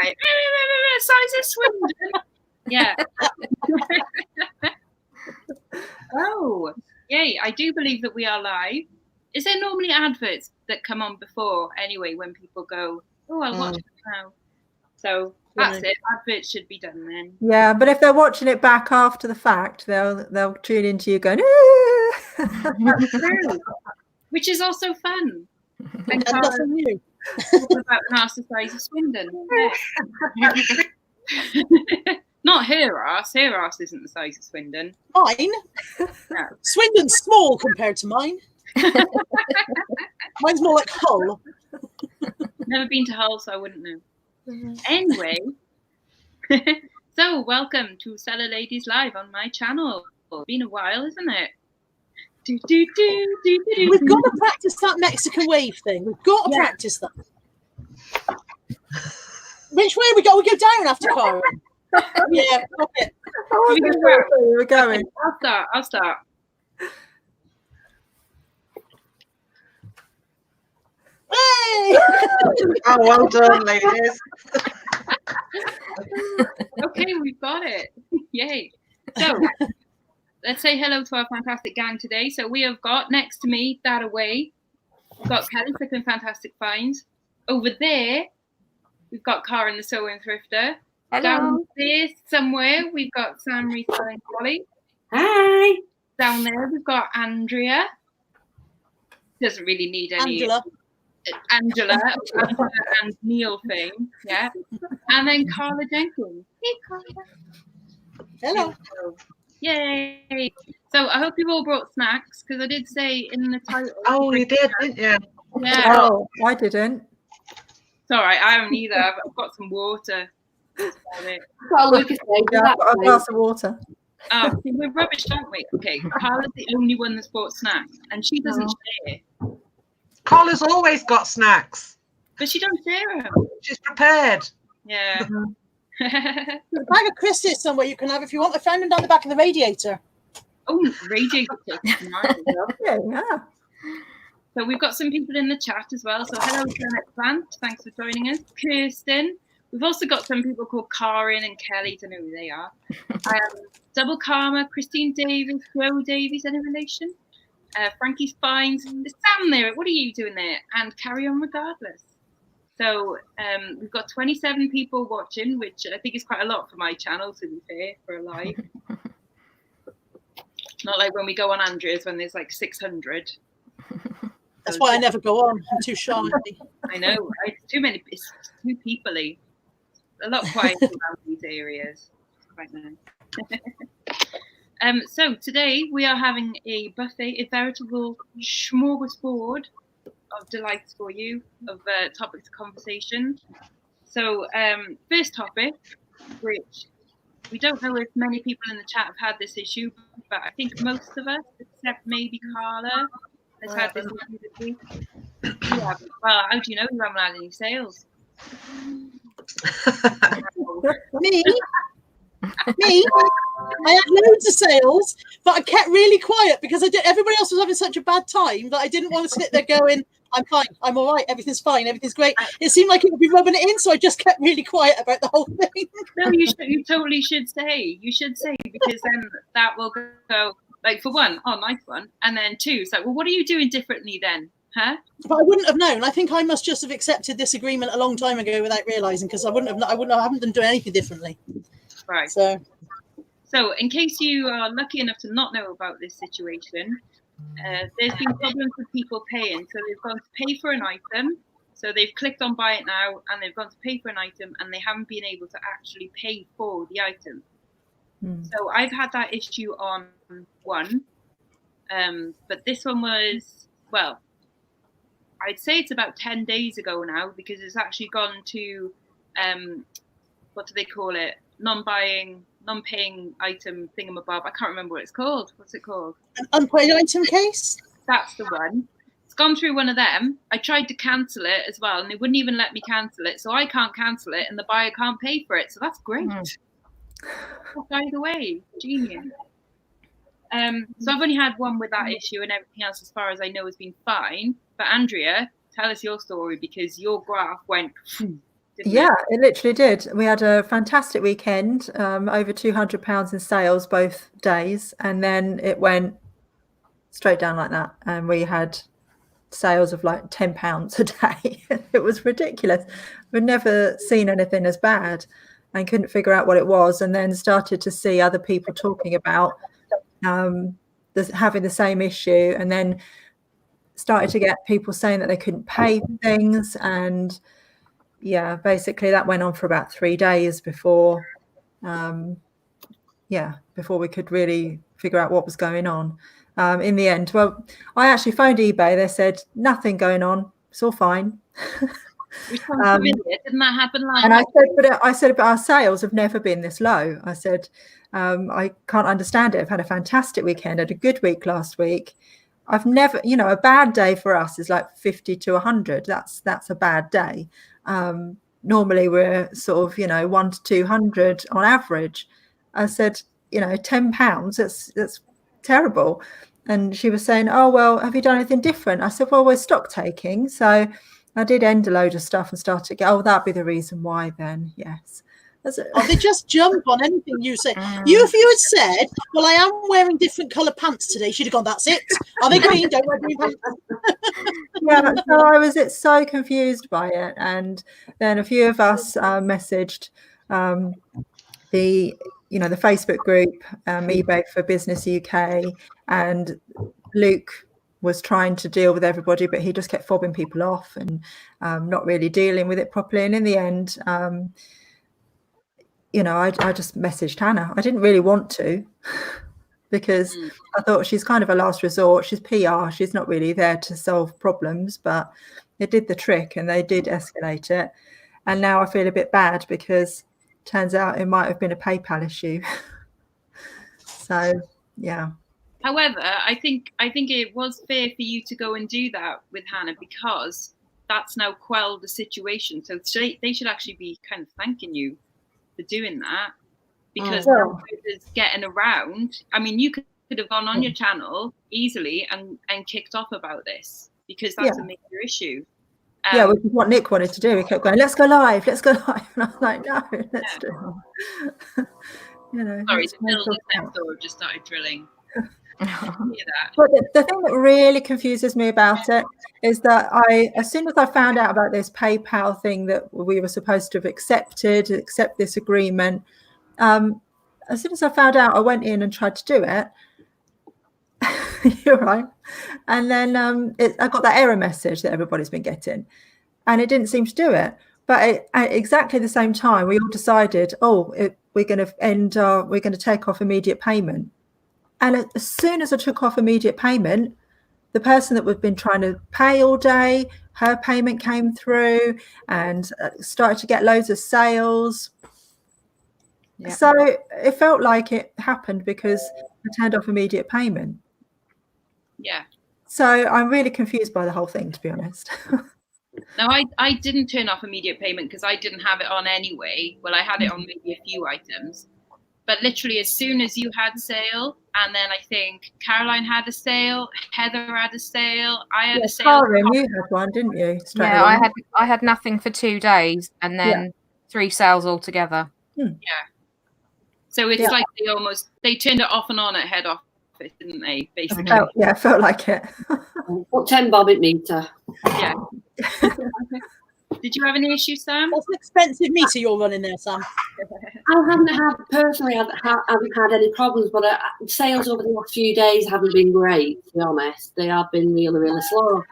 like, sizes Swindon. Yeah. Oh, yay. I do believe that we are live. Is there normally adverts that come on before anyway when people go, oh, I'll watch it now? So that's it. Adverts should be done then. Yeah, but if they're watching it back after the fact, they'll tune into you going, That's true. Which is also fun. And nothing new. About an arse the size of Swindon. Yeah. Not her arse. Her arse isn't the size of Swindon. Mine? No. Swindon's small compared to mine. Mine's more like Hull. Never been to Hull, so I wouldn't know. Anyway, so welcome to Cellar Ladies Live on my channel. It's been a while, isn't it? We've got to practice that Mexican wave thing. We've got to practice that. Which way we go? We go down after Karen. Yeah, okay. We're going. I'll start. Hey! Oh, well done, ladies. Okay, we've got it. Yay. So, let's say hello to our fantastic gang today. So we have got next to me, that away, we've got Kelly flipping fantastic finds. Over there, we've got Karen the Sewing Thrifter. Hello. Down there somewhere, we've got Sam reselling Polly. Hi. Down there, we've got Andrea. Doesn't really need any. Angela and Neil fame, yeah. And then Carla Jenkins. Hey, Carla. Hello. Yay. So I hope you've all brought snacks, because I did say in the title. Oh, you did, didn't you? Yeah. Oh, I didn't. It's all right. I haven't either. I've got some water. Well, Lucas, yeah, I've got a glass of water. Oh, see, we're rubbish, aren't we? Okay, Carla's the only one that's bought snacks, and she doesn't share. Carla's always got snacks. But she don't share them. She's prepared. Yeah. There's a bag of crisps somewhere you can have if you want. I found them down the back of the radiator. Oh, radiator. Nice. Yeah. So we've got some people in the chat as well. So hello, Janet Plant. Thanks for joining us. Kirsten. We've also got some people called Karen and Kelly. Don't know who they are. Double Karma, Christine Davis, Joe Davies, any relation? Frankie Spines. There's Sam there. What are you doing there? And carry on regardless. So we've got 27 people watching, which I think is quite a lot for my channel, to be fair, for a live. Not like when we go on Andrea's when there's like 600. That's why I never go on. I'm too shy. I know. It's too many. It's too people-y. A lot quieter around these areas right now. So today we are having a buffet, a veritable smorgasbord of delights for you, of topics of conversation. So first topic, which we don't know if many people in the chat have had this issue, but I think most of us, except maybe Carla, has had this issue this week. Yeah, well, how do you know you haven't had any sales? Me? I had loads of sales, but I kept really quiet because everybody else was having such a bad time that I didn't want to sit there going, I'm fine, I'm all right, everything's fine, everything's great. It seemed like it would be rubbing it in, so I just kept really quiet about the whole thing. No, you totally should say. You should say, because then that will go, like, for one, oh, nice one. And then two, it's like, well, what are you doing differently then? Huh? But I wouldn't have known. I think I must just have accepted this agreement a long time ago without realizing, because I haven't been doing anything differently. Right. So in case you are lucky enough to not know about this situation, there's been problems with people paying. So they've gone to pay for an item. So they've clicked on buy it now, and they've gone to pay for an item, and they haven't been able to actually pay for the item. So I've had that issue on one, but this one was, well, I'd say it's about 10 days ago now, because it's actually gone to, what do they call it? Non-paying item thingamabob. I can't remember what it's called. What's it called? An unpaid item case? That's the one. It's gone through one of them. I tried to cancel it as well, and they wouldn't even let me cancel it. So I can't cancel it, and the buyer can't pay for it. So that's great. Either way, genius. So I've only had one with that issue, and everything else, as far as I know, has been fine. But Andrea, tell us your story, because your graph went, didn't didn't Yeah, it literally did. We had a fantastic weekend, over £200 in sales both days, and then it went straight down like that. And we had sales of like £10 a day. It was ridiculous. We'd never seen anything as bad and couldn't figure out what it was, and then started to see other people talking about having the same issue, and then started to get people saying that they couldn't pay for things. And yeah, basically that went on for about 3 days before before we could really figure out what was going on. In the end, well, I actually phoned eBay. They said nothing going on, it's all fine. Which sounds familiar. Didn't that happen last And I said, but our sales have never been this low. I said, I can't understand it. I've had a fantastic weekend, had a good week last week. I've never, a bad day for us is like 50 to 100. That's a bad day. Normally we're sort of, 1 to 200 on average. I said, £10, that's terrible. And she was saying, oh, well, have you done anything different? I said, well, we're stock taking. So I did end a load of stuff and started to go, oh, that'd be the reason why then. Yes. They just jump on anything you say. If you had said, well, I am wearing different colour pants today, she'd have gone, that's it. Are they green? Don't wear green pants. Yeah, so I was so confused by it. And then a few of us messaged the Facebook group, eBay for Business UK, and Luke was trying to deal with everybody, but he just kept fobbing people off and not really dealing with it properly. And in the end, I just messaged Hannah. I didn't really want to because I thought she's kind of a last resort. She's PR. She's not really there to solve problems, but it did the trick and they did escalate it. And now I feel a bit bad because turns out it might have been a PayPal issue. So, yeah. However, I think it was fair for you to go and do that with Hannah because that's now quelled the situation. So they should actually be kind of thanking you for doing that because it's getting around. I mean, you could have gone on your channel easily and kicked off about this because that's a major issue. Which is what Nick wanted to do. He kept going, let's go live. And I was like, no, let's do it. Sorry, the builders next door just started drilling. But the thing that really confuses me about it is that as soon as I found out about this PayPal thing that we were supposed to have accept this agreement, as soon as I found out, I went in and tried to do it. You're right. And then I got that error message that everybody's been getting, and it didn't seem to do it. But at exactly the same time, we all decided, we're going to take off immediate payment. And as soon as I took off immediate payment, the person that we've been trying to pay all day, her payment came through and started to get loads of sales. Yeah. So it felt like it happened because I turned off immediate payment. Yeah. So I'm really confused by the whole thing, to be honest. No, I didn't turn off immediate payment because I didn't have it on anyway. Well, I had it on maybe a few items. But literally, as soon as you had a sale, and then I think Caroline had a sale, Heather had a sale, I had a sale. Karen, you had one, didn't you? I had nothing for 2 days, and then 3 sales altogether. Yeah. So it's like they turned it off and on at head office, didn't they? Basically. It felt like it. Put 10 bob at meter. Yeah. Did you have any issues, Sam? What's an expensive meter you're running there, Sam? I haven't had any problems, but sales over the last few days haven't been great, to be honest. They have been really, really slow.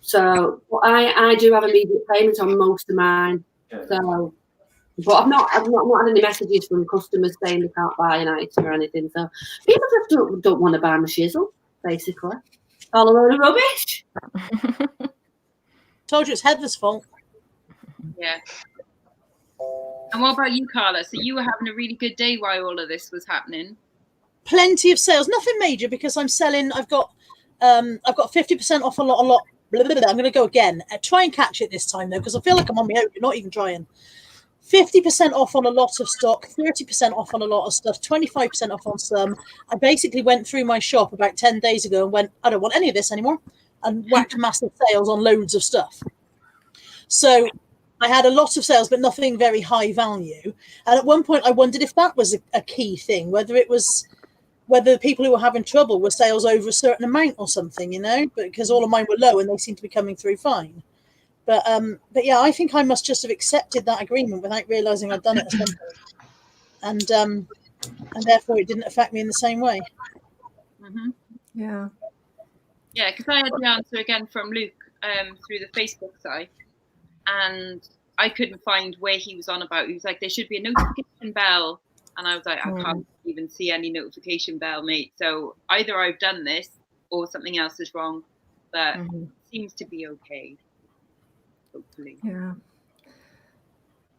So I do have immediate payments on most of mine. So, but I've not had any messages from customers saying they can't buy an item or anything. So people just don't want to buy my shizzle, basically. All a load of rubbish. Told you it's Heather's fault. Yeah. And what about you, Carla? So you were having a really good day while all of this was happening. Plenty of sales, nothing major because I'm selling. I've got 50% off a lot. Blah, blah, blah. I'm going to go again. Try and catch it this time though, because I feel like I'm on my own. You're not even trying. 50% off on a lot of stock, 30% off on a lot of stuff, 25% off on some. I basically went through my shop about 10 days ago and went, I don't want any of this anymore, and whacked massive sales on loads of stuff. So I had a lot of sales, but nothing very high value. And at one point, I wondered if that was a key thing, whether the people who were having trouble were sales over a certain amount or something, you know, because all of mine were low and they seemed to be coming through fine. But yeah, I think I must just have accepted that agreement without realizing I'd done it at some point. And therefore it didn't affect me in the same way. Mm-hmm. Yeah. Yeah, because I had the answer again from Luke through the Facebook site, and I couldn't find where he was on about. He was like, there should be a notification bell. And I was like, I can't even see any notification bell, mate. So either I've done this or something else is wrong, but it seems to be okay. Hopefully. Yeah.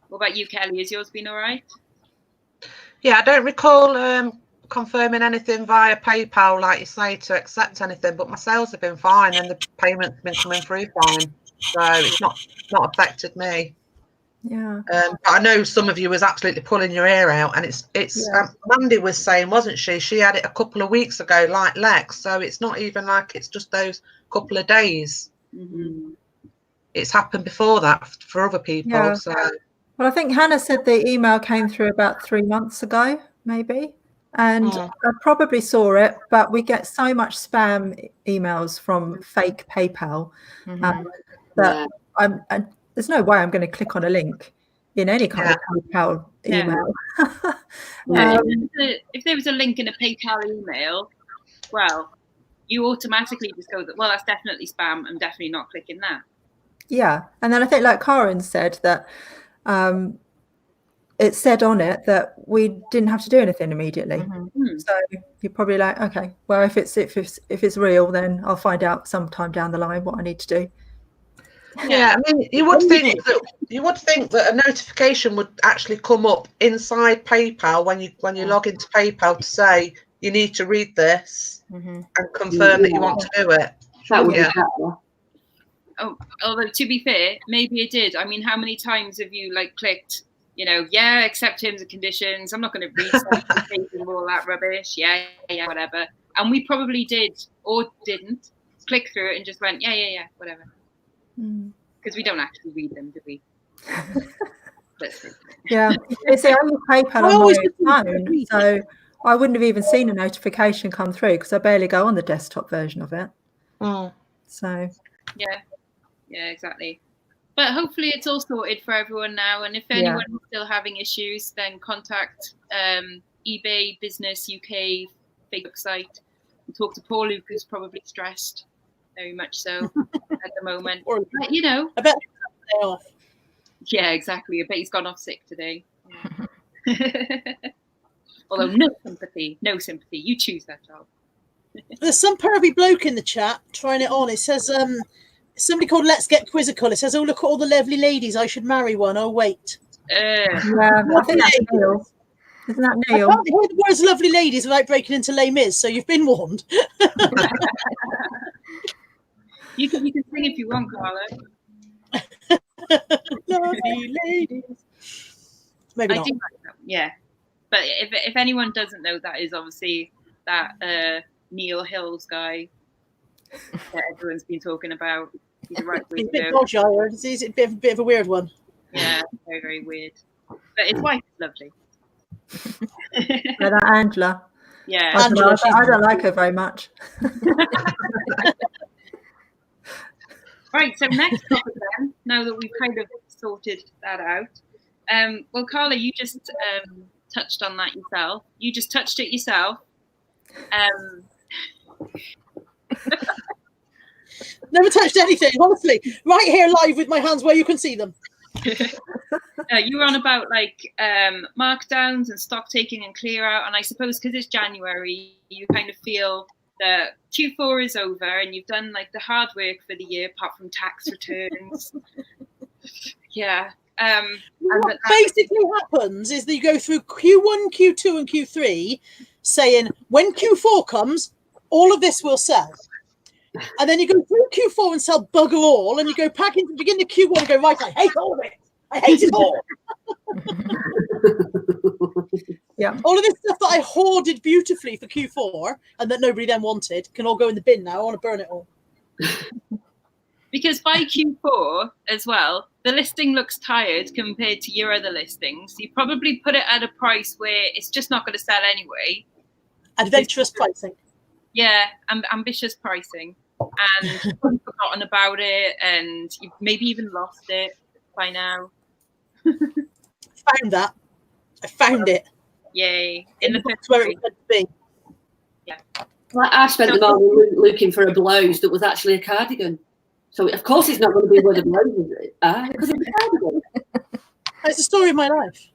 What about you, Kelly? Has yours been all right? Yeah, I don't recall confirming anything via PayPal, like you say, to accept anything, but my sales have been fine and the payments been coming through fine. So it's not affected me. Yeah. But I know some of you was absolutely pulling your ear out, and it's Mandy was saying, wasn't she? She had it a couple of weeks ago, like Lex. So it's not even like it's just those couple of days. Mm-hmm. It's happened before that for other people. Yeah. So Well, I think Hannah said the email came through about 3 months ago, maybe. And I probably saw it, but we get so much spam emails from fake PayPal that there's no way I'm going to click on a link in any kind of PayPal email. If there was a link in a PayPal email, well, you automatically just go, well, that's definitely spam. I'm definitely not clicking that. Yeah. And then I think, like Karen said, that it said on it that we didn't have to do anything immediately. So you're probably like, okay, well, if it's real, then I'll find out sometime down the line what I need to do. Yeah, I mean, you would think that a notification would actually come up inside PayPal when you log into PayPal to say you need to read this and confirm that you want to do it. That would be better. Oh, although to be fair, maybe it did. I mean, how many times have you like clicked, you know, accept terms and conditions. I'm not going to read something and all that rubbish. Yeah, whatever. And we probably did or didn't click through it and just went, yeah, whatever. Because we don't actually read them, do we? Yeah, it's the only PayPal on my phone, so I wouldn't have even seen a notification come through because I barely go on the desktop version of it. So yeah, exactly. But hopefully it's all sorted for everyone now. And if anyone is still having issues, then contact eBay Business UK Facebook site and talk to Paul Luke, who's probably stressed, very much so at the moment. But, you know, I bet he's off. Yeah, exactly. I bet he's gone off sick today. Although no sympathy. You choose that job. There's some pervy bloke in the chat trying it on. It says somebody called Let's Get Quizzical. It says, oh, look at all the lovely ladies. I should marry one. Oh, wait. I think that's Neil. Isn't that Neil? I can't hear the words lovely ladies without breaking into Les Mis, so you've been warned. You can sing if you want, Carla. Lovely ladies. Maybe not. I do like that. Yeah. But if anyone doesn't know, that is obviously that Neil Hills guy that everyone's been talking about. He's a right He's a bit dodgy, he's a bit of a weird one. Yeah, very, very weird. But his wife is lovely. That Angela. Yeah. Angela, I don't like her very much. Right, so next topic then, now that we've kind of sorted that out. Well, Carla, you just touched on that yourself. You just touched it yourself. Never touched anything, honestly. Right here live with my hands where you can see them. You were on about like markdowns and stock taking and clear out, and I suppose because it's January, you kind of feel that Q4 is over and you've done like the hard work for the year, apart from tax returns. What basically happens is that you go through Q1, Q2, and Q3, saying when Q4 comes, all of this will sell. And then you go through Q4 and sell bugger all, and you go back into the beginning of Q1 and go, right, I hate all of it. I hate it all. Yeah. All of this stuff that I hoarded beautifully for Q4 and that nobody then wanted can all go in the bin now. I want to burn it all. Because by Q4 as well, the listing looks tired compared to your other listings. You probably put it at a price where it's just not going to sell anyway. Adventurous pricing. Yeah, ambitious pricing. And you've forgotten about it, and you've maybe even lost it by now. Found that. I found it. Yay. In the That's where it was meant to be. Yeah. Well, I spent the morning looking for a blouse that was actually a cardigan. So, of course, it's not going to be where the blouse is. Because it's a cardigan. It's the story of my life.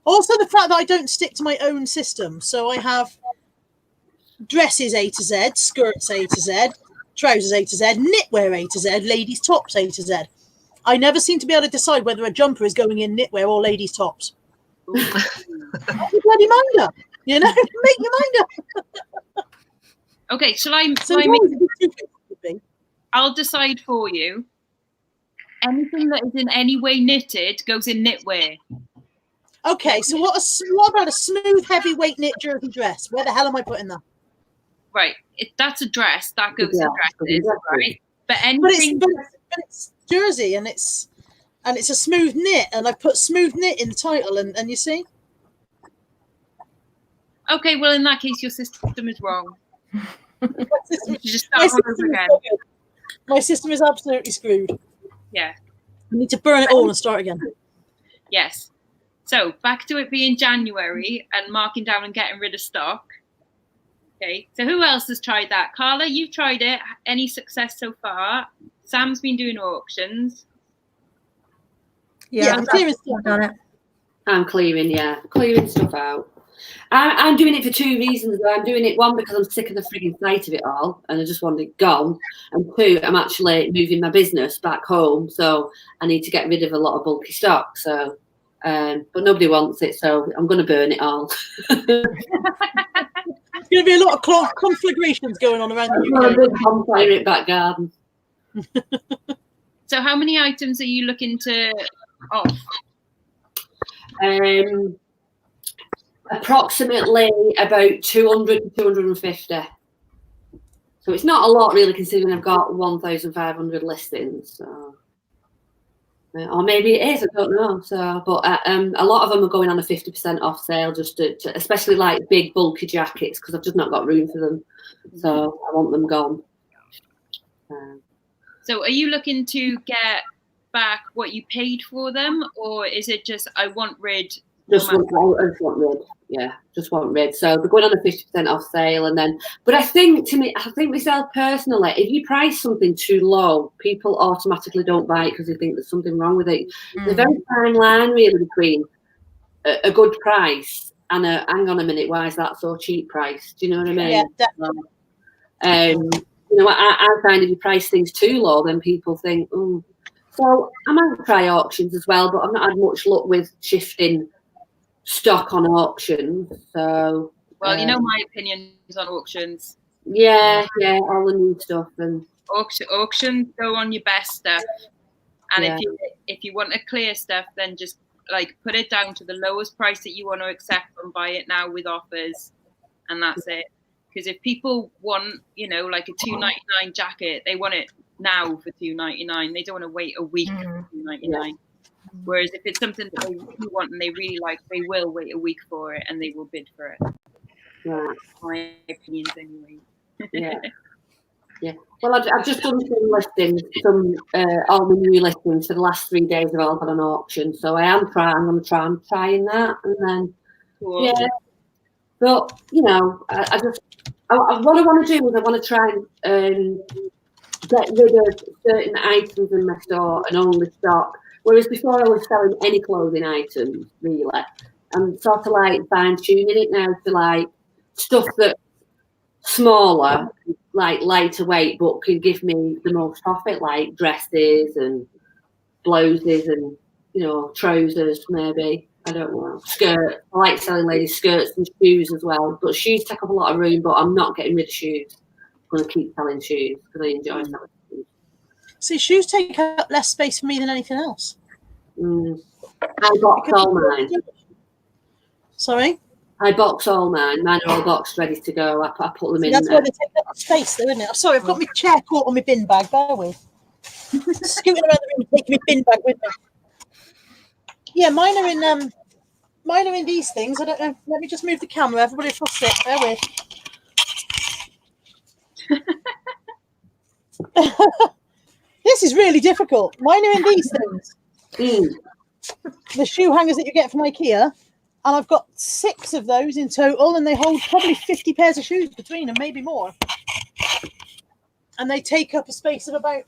Also, the fact that I don't stick to my own system. So I have dresses A to Z, skirts A to Z, trousers A to Z, knitwear A to Z, ladies' tops A to Z. I never seem to be able to decide whether a jumper is going in knitwear or ladies' tops. Make your bloody mind up. You know, make your mind up. Okay, shall I I'll decide for you. Anything that is in any way knitted goes in knitwear. Okay, so what about a smooth, heavyweight knit jersey dress? Where the hell am I putting that? Right, that's a dress. That goes in dresses, right? But But anything... it's jersey and it's a smooth knit, and I've put smooth knit in the title, and you see? Okay, well, in that case, your system is wrong. You just My start all over again. My system is absolutely screwed. Yeah. I need to burn it all and start again. Yes. So back to it being January and marking down and getting rid of stock. Okay. So who else has tried that? Carla, you've tried it. Any success so far? Sam's been doing auctions. Yeah, I'm clearing stuff done it. I'm clearing stuff out. I'm doing it for two reasons. I'm doing it, one, because I'm sick of the frigging sight of it all and I just want it gone, and two, I'm actually moving my business back home, so I need to get rid of a lot of bulky stock. So but nobody wants it, so I'm going to burn it all. There's going to be a lot of conflagrations going on around the UK. A big bonfire in back garden. So how many items are you looking to off? Approximately about 200 to 250. So it's not a lot, really, considering I've got 1,500 listings. So. Or maybe it is, I don't know. So, but a lot of them are going on a 50% off sale, just to especially like big bulky jackets, because I've just not got room for them. So I want them gone. So are you looking to get back what you paid for them, or is it just I want rid? I just want rid. Yeah, just want rid. So they're going on a 50% off sale, and then. But I think myself personally, if you price something too low, people automatically don't buy it because they think there's something wrong with it. There's a very fine line really between a good price and a hang on a minute, why is that so cheap price? Do you know what I mean? Yeah, definitely. You know, I find if you price things too low, then people think, oh. So I might try auctions as well, but I've not had much luck with shifting stock on auctions. So well, you know my opinions on auctions. Yeah, all the new stuff and auctions go on your best stuff, and if you want to clear stuff, then just like put it down to the lowest price that you want to accept and buy it now with offers, and that's it. Because if people want, you know, like a $2.99 jacket, they want it now for $2.99. They don't want to wait a week for $2.99. Whereas if it's something that they really want and they really like, they will wait a week for it and they will bid for it. Yeah. My opinions, anyway. Yeah. Well, I've just done some listings, all the new listings for the last 3 days have all gone on auction. So I'm going to try that, and then cool. But you know, what I want to do is I want to try and get rid of certain items in my store and only stock. Whereas before I was selling any clothing items, really. I'm sort of like fine-tuning it now to like stuff that's smaller, like lighter weight, but can give me the most profit, like dresses and blouses and, you know, trousers maybe. I don't know. Skirts. I like selling ladies' skirts and shoes as well. But shoes take up a lot of room, but I'm not getting rid of shoes. I'm going to keep selling shoes because I enjoy selling shoes. See, shoes take up less space for me than anything else. I box all mine. Sorry? I box all mine. Mine are all boxed, ready to go. I put them in. That's why they take up space, though, isn't it? I'm sorry, I've got my chair caught on my bin bag. Bear with. scooting around the room, taking my bin bag with me. Yeah, mine are in these things. I don't know. Let me just move the camera. Everybody across it. Bear with. This is really difficult. Mine are in these things. The shoe hangers that you get from IKEA, and I've got 6 of those in total, and they hold probably 50 pairs of shoes between them, maybe more. And they take up a space of about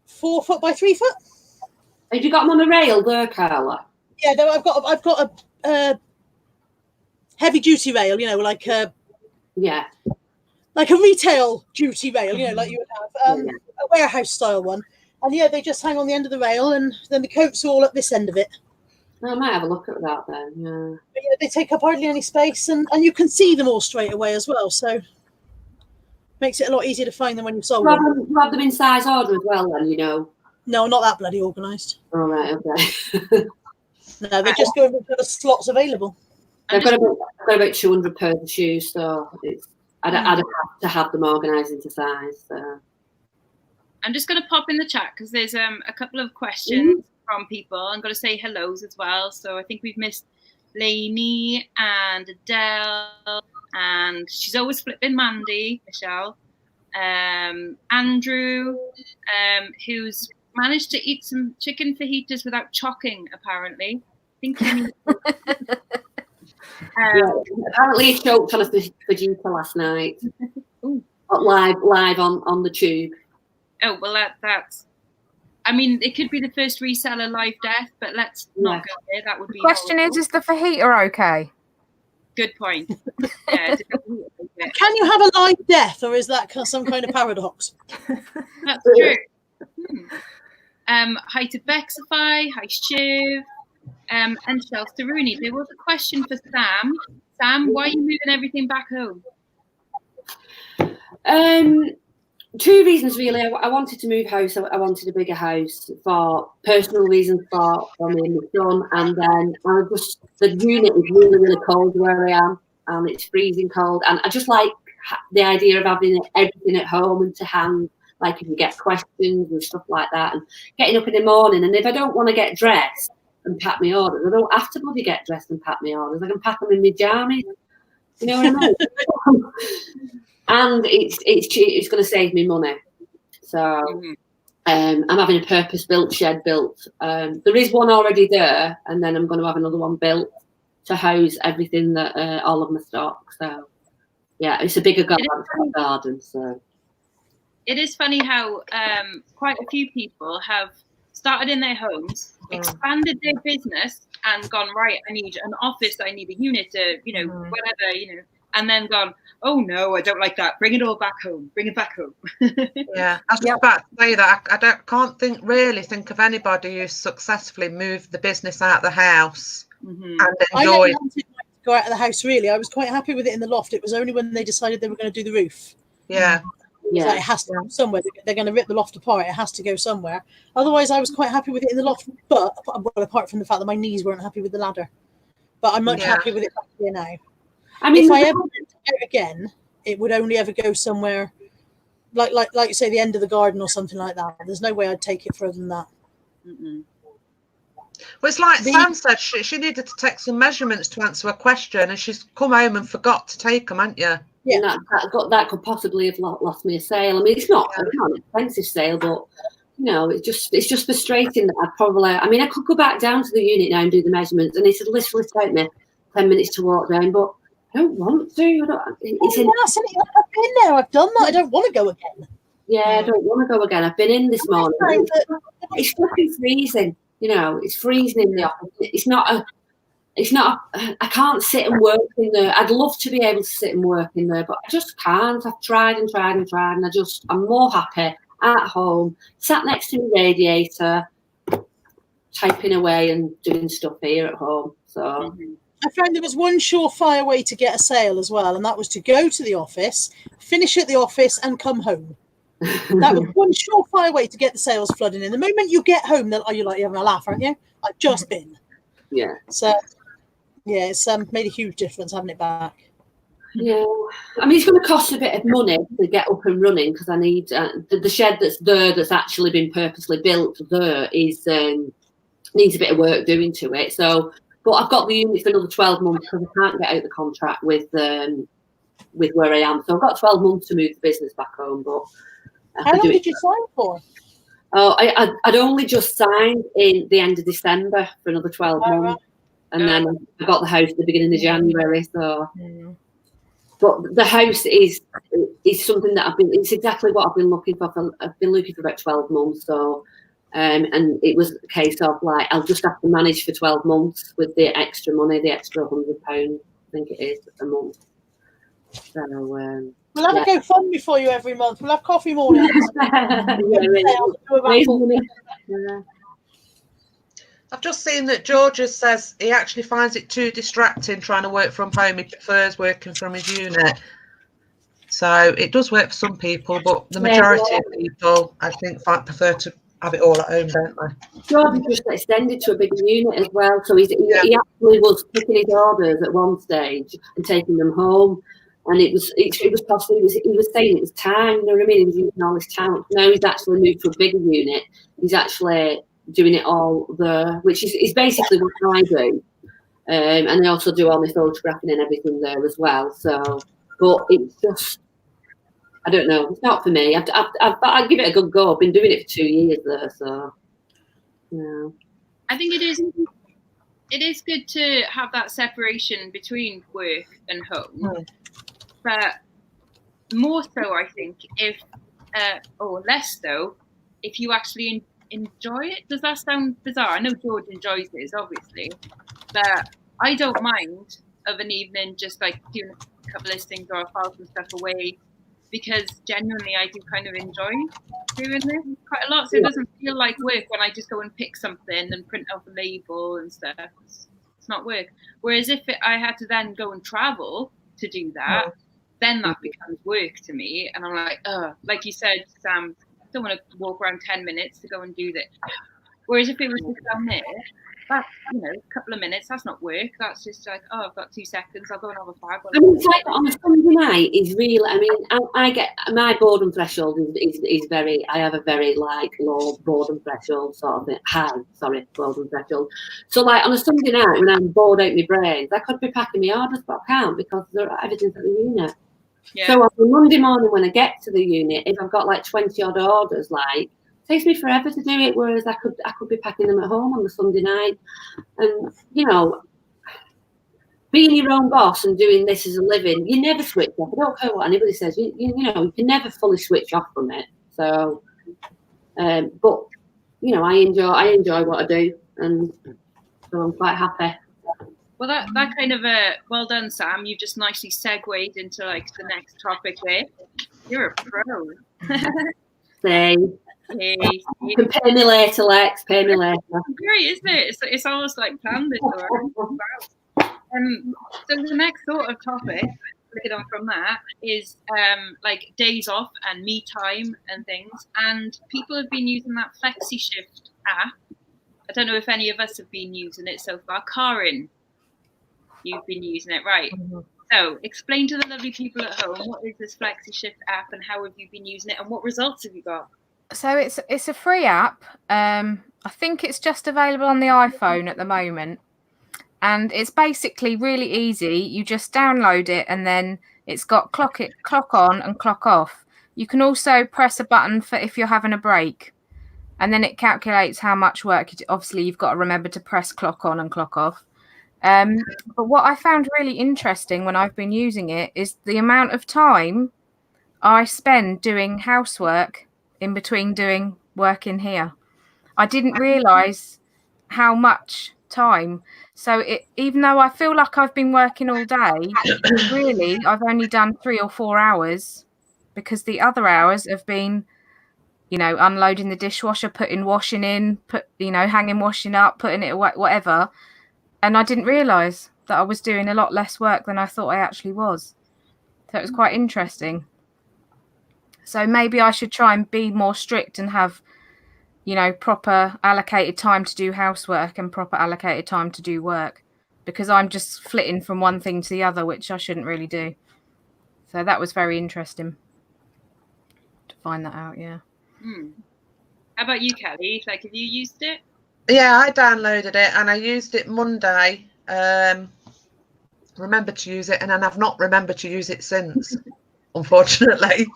4 foot by 3 foot. Have you got them on a rail there, Carla? Yeah, no, I've got a heavy duty rail, you know, like a retail duty rail, you know, like you would have a warehouse style one. And yeah, they just hang on the end of the rail, and then the coats are all at this end of it. I might have a look at that then. Yeah. But yeah, they take up hardly any space, and you can see them all straight away as well. So makes it a lot easier to find them when you sold them. You have them in size order as well, then, you know. No, not that bloody organised. All right, okay. No, they just go into the slots available. I've got about 200 pairs of shoes, so I'd have to have them organised into size. So. I'm just going to pop in the chat because there's a couple of questions from people. I'm going to say hellos as well. So I think we've missed Lainey and Adele, and she's always flipping Mandy, Michelle. Andrew, who's managed to eat some chicken fajitas without chocking, apparently. I think he needs apparently he choked on a fajita last night. live on the tube. Oh, well, that's... I mean, it could be the first reseller live death, but let's not go there. That would be... The question is the fajita okay? Good point. Yeah, can you have a live death, or is that some kind of paradox? That's true. Hi to Bexify, hi Shiv, and Chelsea Rooney. There was a question for Sam. Sam, why are you moving everything back home? 2 reasons really. I wanted to move house. I wanted a bigger house for personal reasons for me and my son, and then the unit is really, really cold where I am, and it's freezing cold, and I just like the idea of having everything at home and to hand, like if you get questions and stuff like that, and getting up in the morning, and if I don't want to get dressed and pack my orders, I don't have to bloody get dressed and pack my orders. I can pack them in my jammies. You know what I mean? And it's going to save me money. So I'm having a purpose-built shed built. There is one already there, and then I'm going to have another one built to house everything that all of my stock. So yeah, it's a bigger garden. So it is funny how quite a few people have started in their homes, expanded their business, and gone, right, I need an office, I need a unit, whatever, and then gone, oh no, I don't like that. Bring it all back home. Bring it back home. Yeah, I was about to say that. I can't think of anybody who's successfully moved the business out of the house and enjoyed. I never wanted to go out of the house, really. I was quite happy with it in the loft. It was only when they decided they were going to do the roof. Yeah. So it has to go somewhere. They're going to rip the loft apart. It has to go somewhere. Otherwise, I was quite happy with it in the loft. But apart from the fact that my knees weren't happy with the ladder. But I'm much happier with it back here now. I mean, if I ever went out again, it would only ever go somewhere like you say, the end of the garden or something like that. There's no way I'd take it further than that. Mm-mm. Well, it's like Sam said, she needed to take some measurements to answer a question, and she's come home and forgot to take them, hadn't you? Yeah, that could possibly have lost me a sale. I mean, it's not an expensive sale, but it's just frustrating that I could go back down to the unit now and do the measurements, and it's literally take me 10 minutes to walk down, but I don't want to. I've been there. I've done that. I don't want to go again. Yeah, I don't want to go again. I've been in this morning. It's fucking freezing. It's freezing in the office. I can't sit and work in there. I'd love to be able to sit and work in there, but I just can't. I've tried and tried and tried, and I'm more happy at home, sat next to the radiator, typing away and doing stuff here at home. So. I found there was one surefire way to get a sale as well, and that was to go to the office, finish at the office, and come home. That was one surefire way to get the sales flooding in. The moment you get home, you're having a laugh, aren't you? I've just been. Yeah. So, yeah, it's made a huge difference having it back. Yeah, I mean, it's going to cost a bit of money to get up and running because I need the shed that's there, that's actually been purposely built there, is needs a bit of work doing to it. So, but I've got the unit for another 12 months because I can't get out the contract with where I am. So I've got 12 months to move the business back home. But how long did you sign for? Oh, I'd only just signed in the end of December for another 12 months, and then I got the house at the beginning of January. So. But the house is something that it's exactly what I've been looking for. I've been looking for about 12 months. So, and it was a case of like, I'll just have to manage for 12 months with the extra money, the extra £100, I think it is, a month. So, we'll have a GoFundMe for you every month. We'll have coffee mornings. I've just seen that George says he actually finds it too distracting trying to work from home. He prefers working from his unit. So it does work for some people, but the majority of people, I think, prefer to have it all at home, don't they? George just extended to a bigger unit as well. So he actually was picking his orders at one stage and taking them home. And it was possible. He was saying it was time. You know what I mean? He was using all his time. Now he's actually moved to a bigger unit. He's actually doing it all there, which is basically what I do. And I also do all my photographing and everything there as well. So, but it's just, I don't know. It's not for me. I'll give it a good go. I've been doing it for 2 years there. So, yeah. I think it is good to have that separation between work and home. But more so, I think, or less so, if you actually enjoy it. Does that sound bizarre? I know George enjoys this, obviously, but I don't mind of an evening just like doing a couple of things or file some stuff away, because genuinely I do kind of enjoy doing this quite a lot. So it doesn't feel like work when I just go and pick something and print off a label and stuff. It's not work. Whereas if I had to then go and travel to do that, then that becomes work to me. And I'm like, like you said, Sam, I don't want to walk around 10 minutes to go and do that. Whereas if it was just down there, that's, a couple of minutes, that's not work. That's just like, I've got 2 seconds, I'll go and have a fag. I mean, on a Sunday night is real. I mean, I get, my boredom threshold is very, I have a very low boredom threshold sort of thing. Boredom threshold. So like on a Sunday night when I'm bored out my brains, I could be packing my orders, but I can't because everything's at the unit. Yeah. So on a Monday morning when I get to the unit, if I've got like 20 odd orders, it takes me forever to do it, whereas I could be packing them at home on the Sunday night. And being your own boss and doing this as a living, you never switch off. I don't care what anybody says. You can never fully switch off from it. So, but I enjoy what I do, and so I'm quite happy. Well, that kind of well done, Sam. You just nicely segued into the next topic there. You're a pro. Hey. Pay me later, Lex. Pay me later. Great, isn't it? It's almost like planned this one. So the next sort of topic, looking on from that, is days off and me time and things. And people have been using that FlexiShift app. I don't know if any of us have been using it so far. Karin, you've been using it, right? Mm-hmm. So explain to the lovely people at home, what is this FlexiShift app and how have you been using it and what results have you got? So it's a free app. I think it's just available on the iPhone at the moment. And it's basically really easy. You just download it and then it's got clock on and clock off. You can also press a button for if you're having a break. And then it calculates how much work. Obviously, you've got to remember to press clock on and clock off. But what I found really interesting when I've been using it is the amount of time I spend doing housework in between doing work in here. I didn't realise how much time. So even though I feel like I've been working all day, really I've only done 3 or 4 hours, because the other hours have been, unloading the dishwasher, putting washing in, hanging washing up, putting it away, whatever. And I didn't realise that I was doing a lot less work than I thought I actually was. So it was quite interesting. So maybe I should try and be more strict and have, proper allocated time to do housework and proper allocated time to do work, because I'm just flitting from one thing to the other, which I shouldn't really do. So that was very interesting to find that out. Yeah. How about you, Kelly? Like, have you used it? Yeah, I downloaded it and I used it Monday. Remember to use it, and then I've not remembered to use it since, unfortunately.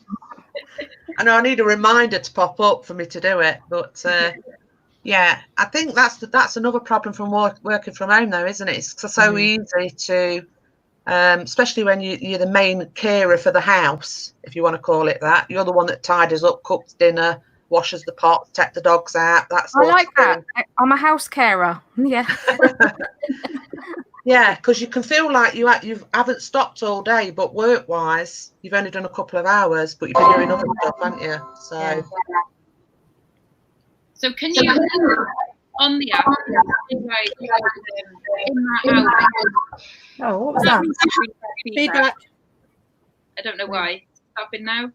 I know I need a reminder to pop up for me to do it, but yeah, I think that's another problem from working from home, though, isn't it? It's so easy to, especially when you're the main carer for the house, if you want to call it that. You're the one that tidies up, cooks dinner, washes the pots, take the dogs out. I like that. I'm a house carer. Yeah. Yeah, because you can feel like you haven't stopped all day, but work-wise, you've only done a couple of hours, but you've been doing other stuff, haven't you? So, so can you on the app, like, in that hour? Oh, what was that? Feedback. I don't know why. Stopping now.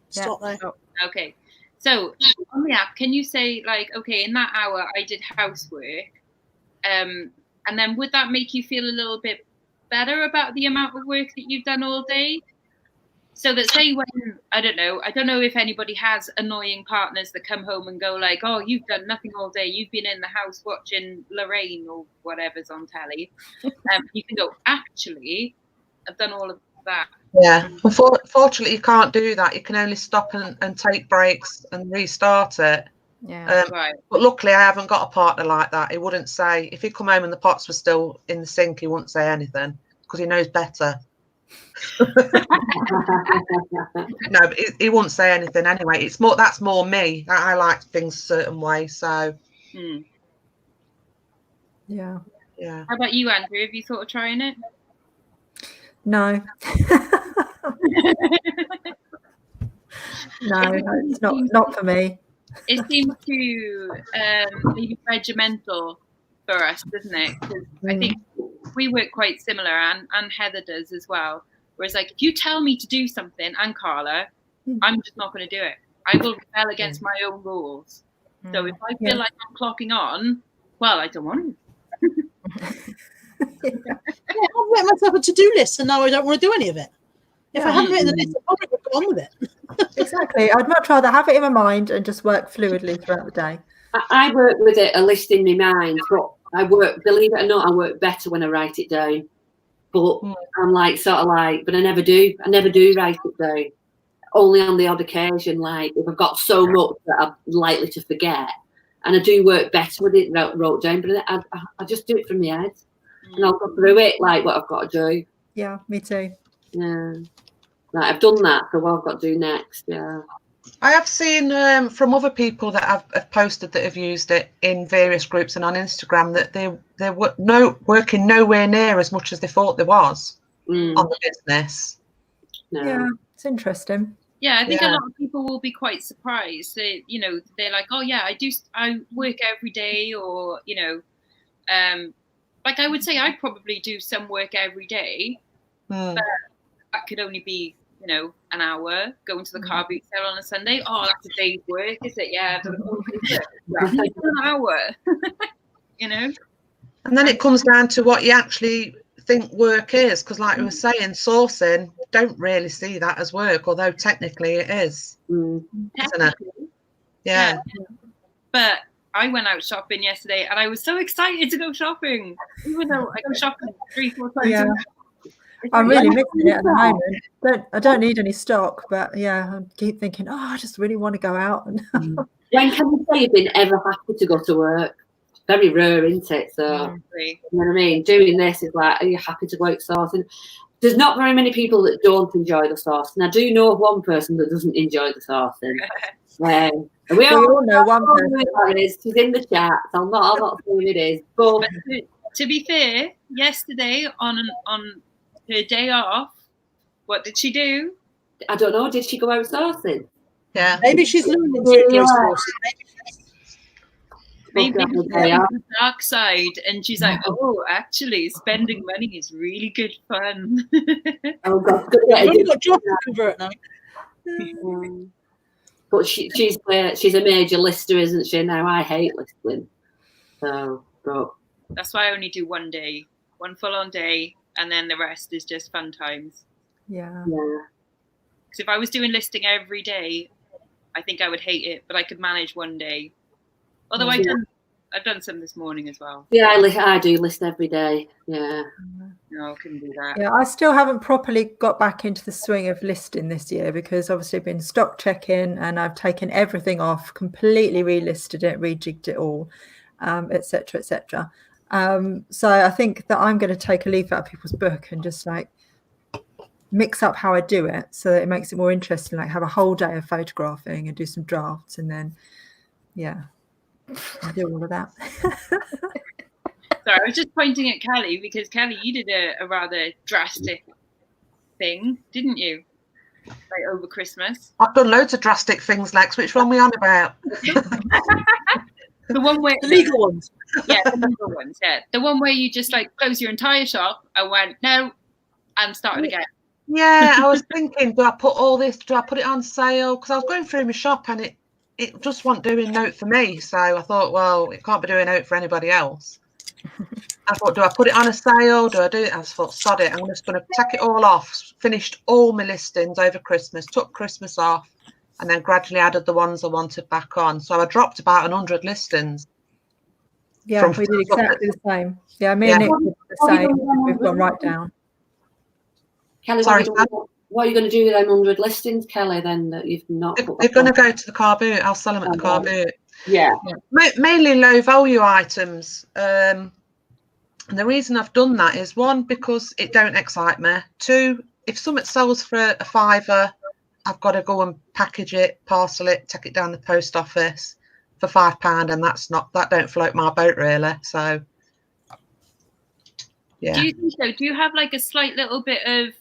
Stop there. Oh, okay. So on the app, can you say like, okay, in that hour I did housework, and then would that make you feel a little bit better about the amount of work that you've done all day? So that say when, I don't know if anybody has annoying partners that come home and go like, oh, you've done nothing all day. You've been in the house watching Lorraine or whatever's on telly. You can go, actually, I've done all of that. yeah. Unfortunately, you can't do that. You can only stop and take breaks and restart it. Yeah. Right. But luckily, I haven't got a partner like that. He wouldn't say, if he'd come home and the pots were still in the sink, he wouldn't say anything because he knows better. No, but he wouldn't say anything anyway. That's more me. I like things a certain way. So, Yeah. How about you, Andrew? Have you thought of trying it? No. No, it's not for me. It seems to be regimental for us, doesn't it? Because I think we work quite similar, and Heather does as well. Whereas, like, if you tell me to do something, and Carla, I'm just not going to do it. I will rebel against my own rules. So if I feel like I'm clocking on, well, I don't want to. I've written myself a to-do list, and now I don't want to do any of it. If I hadn't written the list, I probably would go on with it. Exactly. I'd much rather have it in my mind and just work fluidly throughout the day. I work with a list in my mind, but believe it or not, I work better when I write it down. But I'm like, sort of like, but I never do write it down. Only on the odd occasion, like if I've got so much that I'm likely to forget. And I do work better with it wrote down, but I just do it from my head. And I'll go through it like what I've got to do. Yeah, me too. Yeah. Like I've done that, so what I've got to do next, yeah. I have seen from other people that have posted that have used it in various groups and on Instagram that they're working nowhere near as much as they thought there was on the business. No. Yeah, it's interesting. Yeah, I think a lot of people will be quite surprised. They're like, oh yeah, I work every day, or like I would say I probably do some work every day, but that could only be an hour going to the car boot sale on a Sunday. Oh, that's a day's work, is it? Yeah, I've done an hour. And then it comes down to what you actually think work is, because like we were saying, sourcing, don't really see that as work, although technically it is, isn't it? Yeah. But I went out shopping yesterday and I was so excited to go shopping, even though I go shopping 3-4 times a week. I'm really missing it at the moment. I don't need any stock, but I keep thinking, I just really want to go out. When can you say you've been ever happy to go to work? It's very rare, isn't it? So, you know what I mean? Doing this is like, are you happy to work sourcing? There's not very many people that don't enjoy the sourcing. I do know of one person that doesn't enjoy the sourcing. We all know one person. She's in the chat. So I'm not saying it is. But to be fair, yesterday on her day off, what did she do? I don't know. Did she go out sourcing? Yeah. Maybe she's learning sourcing. Maybe the dark side, and she's like, oh, actually, spending money is really good fun. Oh God! You've got job to convert now. But she's a major lister, isn't she? Now I hate listing. So, but that's why I only do one full-on day, and then the rest is just fun times. Yeah. Because if I was doing listing every day, I think I would hate it, but I could manage one day. Although I've done some this morning as well. Yeah, I do list every day. Yeah. No, I couldn't do that. Yeah, I still haven't properly got back into the swing of listing this year because obviously I've been stock checking and I've taken everything off, completely relisted it, rejigged it all, etc., etc. So I think that I'm going to take a leaf out of people's book and just like mix up how I do it so that it makes it more interesting, like have a whole day of photographing and do some drafts and then, yeah, do all of that. Sorry, I was just pointing at Kelly because Kelly, you did a rather drastic thing, didn't you? Like over Christmas. I've done loads of drastic things, Lex. Which one are we on about? The one where The legal ones. Yeah, the legal ones. Yeah, the one where you just like close your entire shop. I went no, and started again. Yeah, I was thinking, do I put it on sale? Because I was going through my shop and it just wasn't doing note for me. So I thought, well, it can't be doing note for anybody else. I thought, do I put it on a sale? Do I do it? I thought, sod it. I'm just going to take it all off. Finished all my listings over Christmas, took Christmas off, and then gradually added the ones I wanted back on. So I dropped about 100 listings. Yeah, we did exactly the same. Yeah, me and Nick did the same. We've gone right down. Kelly, Sorry, what are you going to do with them 100 listings, Kelly, then, that you've not put They're going to go to the car boot. I'll sell them at the car boot. Yeah. Mainly low value items. And the reason I've done that is, one, because it don't excite me. Two, if something sells for a £5, I've got to go and package it, parcel it, take it down the post office for £5, and that don't float my boat really. So yeah. Do you think so? Do you have like a slight little bit of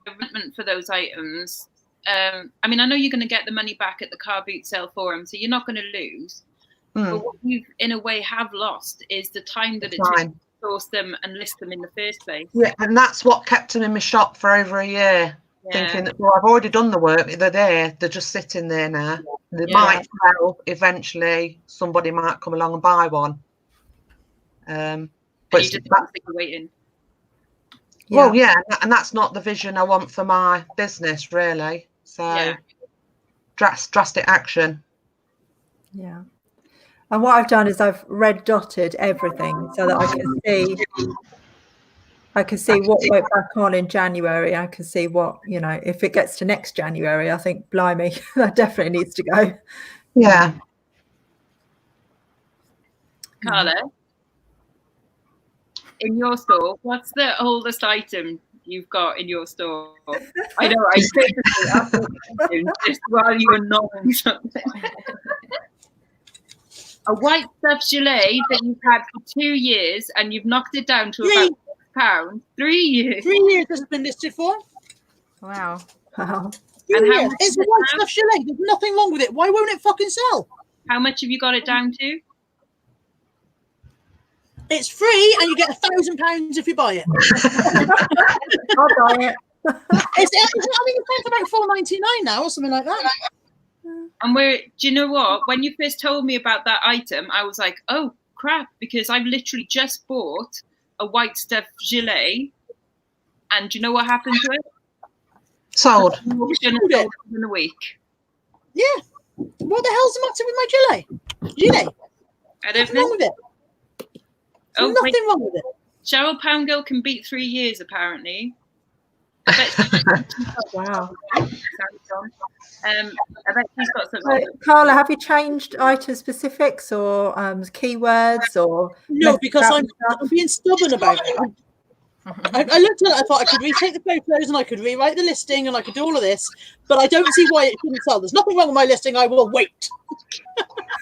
resentment for those items? I mean, I know you're going to get the money back at the car boot sale for them, so you're not going to lose. But what you, in a way, have lost is the time that it took to source them and list them in the first place. Yeah, and that's what kept them in my shop for over a year. Yeah. Thinking, well, I've already done the work. They're there. They're just sitting there now. They might sell eventually. Somebody might come along and buy one. But you just can't think of waiting. Well, yeah, and that's not the vision I want for my business, really. So, drastic action. Yeah. And what I've done is I've red dotted everything so that I can see what went back on in January. I can see what, if it gets to next January, I think, blimey, that definitely needs to go. Yeah. Carla, in your store, what's the oldest item you've got in your store? I know, I say just while you were nodding something. A white stuff gilet that you've had for 2 years and you've knocked it down to about £6. 3 years. 3 years has it been listed for. Wow. Wow. And how much It's is a it white now? stuff gilet. There's nothing wrong with it. Why won't it fucking sell? How much have you got it down to? It's free and you get £1,000 if you buy it. I'll buy it. I think it's about £4.99 now or something like that. And do you know what? When you first told me about that item, I was like, oh crap, because I've literally just bought a white stuff gilet. And do you know what happened to it? Sold. Auction in a week. Yeah. What the hell's the matter with my gilet? Gilet. I don't What's wrong know. with it? Oh, Nothing wait. wrong with it. Cheryl Poundgirl can beat 3 years, apparently. I bet Wow. I bet she's got So, something. Carla, have you changed item specifics or keywords or? No, because I'm being stubborn about it. I looked at it, I thought I could retake the photos and I could rewrite the listing and I could do all of this, but I don't see why it shouldn't sell. There's nothing wrong with my listing. I will wait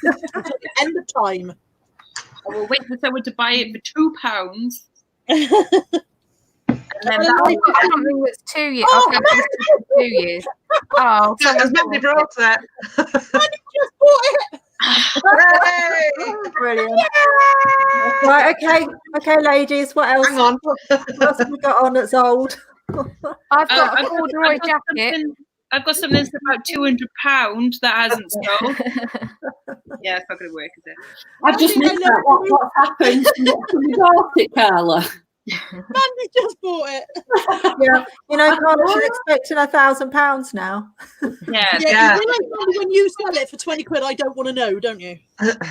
until the end of time. I will wait for someone to buy it for £2. And then I've got something that's 2 years. I've got something that's 2 years. Oh, Has nobody brought it? I just bought it. Hooray! Brilliant. Right, okay, ladies. What else? Hang on. What else have we got on that's old? I've got a corduroy jacket. I've got something that's about £200 that hasn't sold. Yeah, it's not going to work, is it? I've just missed that. What's happened? What can we got it, Carla? Mandy just bought it. Yeah, you know, Carla, she's expecting £1,000 now. Yeah, Yeah, you realise, Mandy, when you sell it for 20 quid, I don't want to know, don't you? that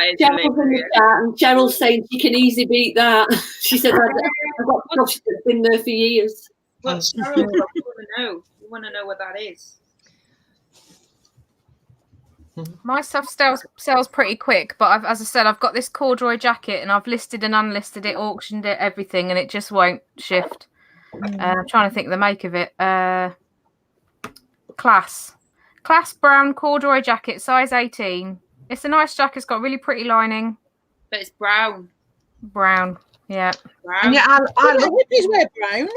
is Cheryl's in the hilarious. chat, and Cheryl's saying she can easily beat that. She said, I've got stuff that's been there for years. Well, Cheryl, you want to know. You want to know what that is. My stuff sells pretty quick, but as I said, I've got this corduroy jacket and I've listed and unlisted it, auctioned it, everything, and it just won't shift. I'm trying to think of the make of it. Class brown corduroy jacket, size 18. It's a nice jacket. It's got really pretty lining. But it's brown. Brown, yeah. Brown. And yeah, I love Hippies wear brown.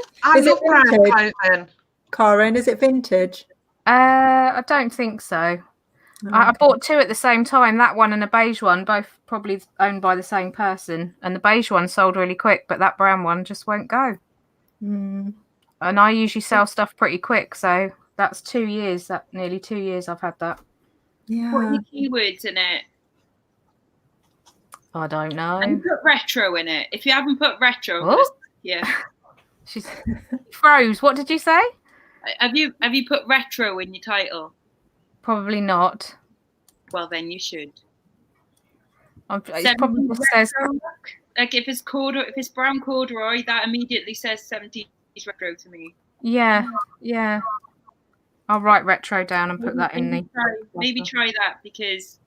brown vintage? clothing. Karen, is it vintage? I don't think so. I bought two at the same time, that one and a beige one, both probably owned by the same person. And the beige one sold really quick, but that brown one just won't go. Mm. And I usually sell stuff pretty quick, so that's 2 years. That nearly 2 years I've had that. Yeah. What are your keywords in it? I don't know. And put retro in it. If you haven't put retro, Oh? yeah. She's froze. What did you say? Have you put retro in your title? Probably not. Well, then you should. It probably just says. Like if it's brown corduroy, that immediately says 70s retro to me. Yeah. I'll write retro down and put that in the. Maybe try that because